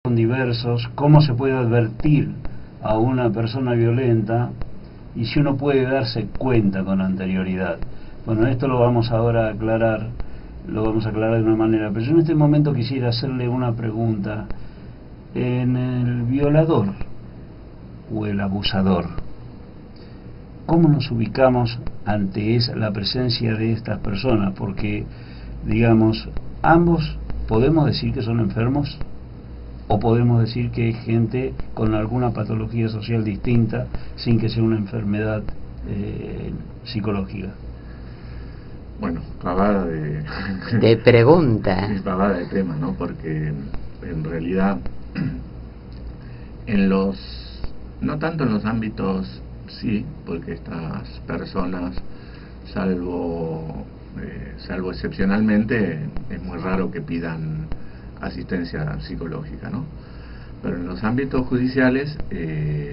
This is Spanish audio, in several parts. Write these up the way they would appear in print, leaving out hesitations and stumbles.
son diversos, cómo se puede advertir a una persona violenta y si uno puede darse cuenta con anterioridad. Bueno, esto lo vamos ahora a aclarar, lo vamos a aclarar de una manera, pero yo en este momento quisiera hacerle una pregunta. En el violador o el abusador, ¿cómo nos ubicamos ante la presencia de estas personas? Porque, digamos, ambos podemos decir que son enfermos o podemos decir que hay gente con alguna patología social distinta sin que sea una enfermedad psicológica. Bueno, clavada de pregunta. Clavada de tema, ¿no? Porque en realidad no tanto en los ámbitos, sí, porque estas personas, salvo excepcionalmente, es muy raro que pidan asistencia psicológica, ¿no? Pero en los ámbitos judiciales,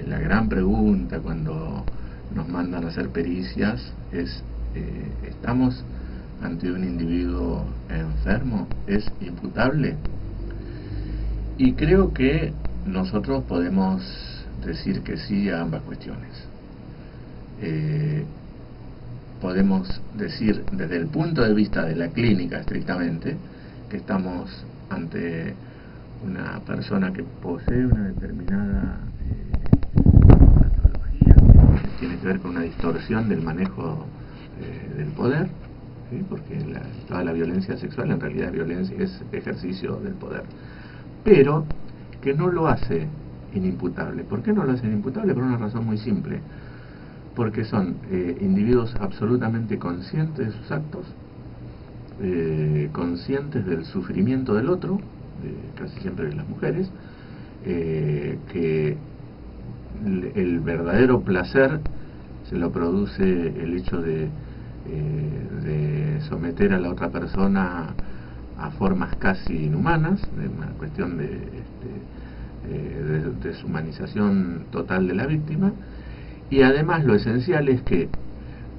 la gran pregunta cuando nos mandan a hacer pericias es, ¿estamos ante un individuo enfermo? ¿Es imputable? Y creo que nosotros podemos decir que sí a ambas cuestiones. Podemos decir desde el punto de vista de la clínica estrictamente que estamos ante una persona que posee una determinada patología que tiene que ver con una distorsión del manejo del poder, ¿sí? Porque toda la violencia sexual en realidad es ejercicio del poder, pero que no lo hace inimputable. ¿Por qué no lo hace inimputable? Por una razón muy simple, porque son individuos absolutamente conscientes de sus actos, conscientes del sufrimiento del otro, casi siempre de las mujeres, que el verdadero placer se lo produce el hecho de someter a la otra persona a formas casi inhumanas, de una cuestión de deshumanización total de la víctima. Y además lo esencial es que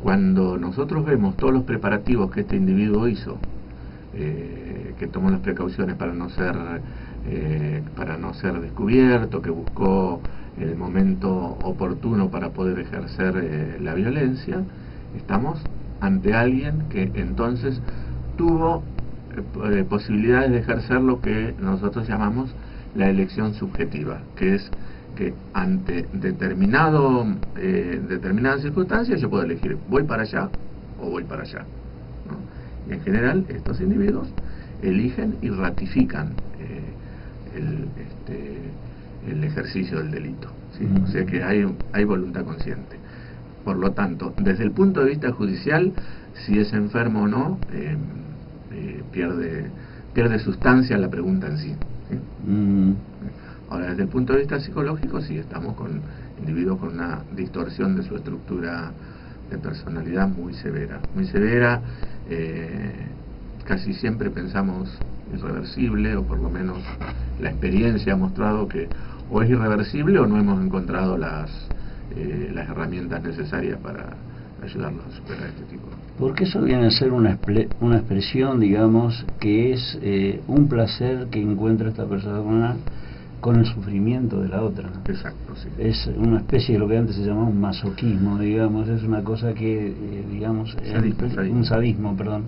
cuando nosotros vemos todos los preparativos que este individuo hizo, que tomó las precauciones para no ser descubierto, que buscó el momento oportuno para poder ejercer la violencia, estamos ante alguien que entonces tuvo posibilidades de ejercer lo que nosotros llamamos la elección subjetiva, que es que ante determinadas circunstancias yo puedo elegir voy para allá o voy para allá, ¿no? Y en general estos individuos eligen y ratifican el ejercicio del delito, ¿sí? O sea que hay voluntad consciente. Por lo tanto, desde el punto de vista judicial, si es enfermo o no, pierde sustancia la pregunta en sí, ¿sí? Ahora, desde el punto de vista psicológico, sí, estamos con individuos con una distorsión de su estructura de personalidad muy severa. Muy severa, casi siempre pensamos irreversible, o por lo menos la experiencia ha mostrado que o es irreversible o no hemos encontrado las herramientas necesarias para ayudarnos a superar este tipo. Porque eso viene a ser una expresión, digamos, que es un placer que encuentra esta persona con el sufrimiento de la otra. Exacto, sí. Es una especie de lo que antes se llamaba un masoquismo, digamos, es una cosa que, digamos, un sadismo, perdón,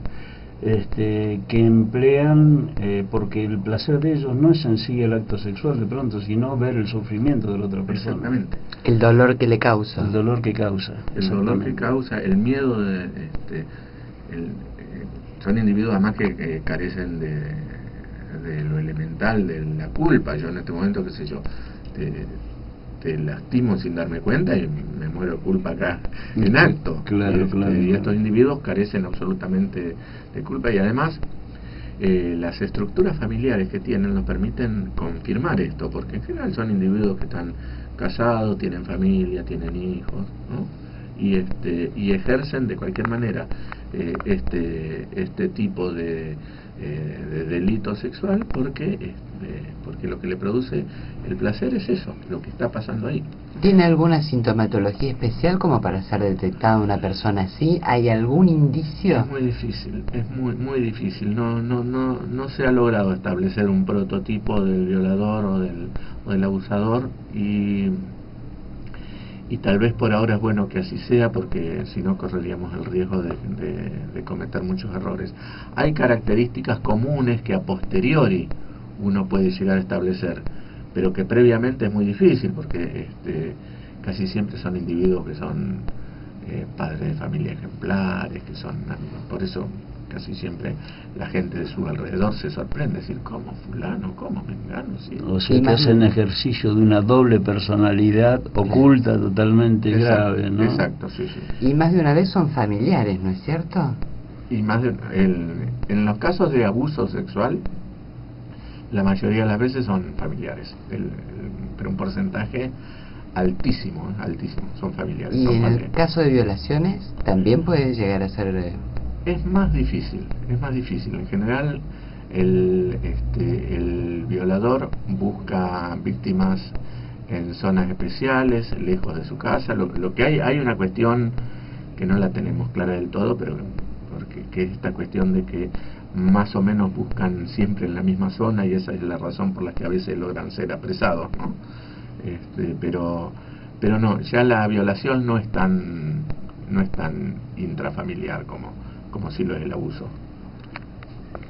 que emplean porque el placer de ellos no es en sí el acto sexual de pronto, sino ver el sufrimiento de la otra persona. Exactamente. El dolor que le causa. El dolor que causa. El dolor que causa, el miedo son individuos además que carecen de lo elemental de la culpa. Yo en este momento, qué sé yo, te lastimo sin darme cuenta y me muero de culpa acá en acto. Claro, y estos individuos carecen absolutamente de culpa, y además las estructuras familiares que tienen nos permiten confirmar esto, porque en general son individuos que están casados, tienen familia, tienen hijos, ¿no? Y ejercen de cualquier manera este tipo de de delito sexual, porque lo que le produce el placer es eso, lo que está pasando ahí. ¿Tiene alguna sintomatología especial como para ser detectada una persona así? ¿Hay algún indicio? Es muy difícil, es muy difícil. No se ha logrado establecer un prototipo del violador o del abusador, y tal vez por ahora es bueno que así sea, porque si no correríamos el riesgo de cometer muchos errores. Hay características comunes que a posteriori uno puede llegar a establecer, pero que previamente es muy difícil, porque casi siempre son individuos que son padres de familia ejemplares, que son, por eso casi siempre la gente de su alrededor se sorprende, decir, ¿cómo fulano? ¿Cómo mengano? Sí. O sea, que hacen ejercicio de una doble personalidad oculta totalmente grave, ¿no? Exacto, sí. Y más de una vez son familiares, ¿no es cierto? Y en los casos de abuso sexual, la mayoría de las veces son familiares, pero un porcentaje altísimo, son familiares. Y son en padres. el caso de violaciones, también puede llegar a ser... Es más difícil. En general, el violador busca víctimas en zonas especiales, lejos de su casa. Lo que hay una cuestión que no la tenemos clara del todo, pero que es esta cuestión de que más o menos buscan siempre en la misma zona, y esa es la razón por la que a veces logran ser apresados, ¿no? Pero no, ya la violación no es tan intrafamiliar como sí lo es el abuso.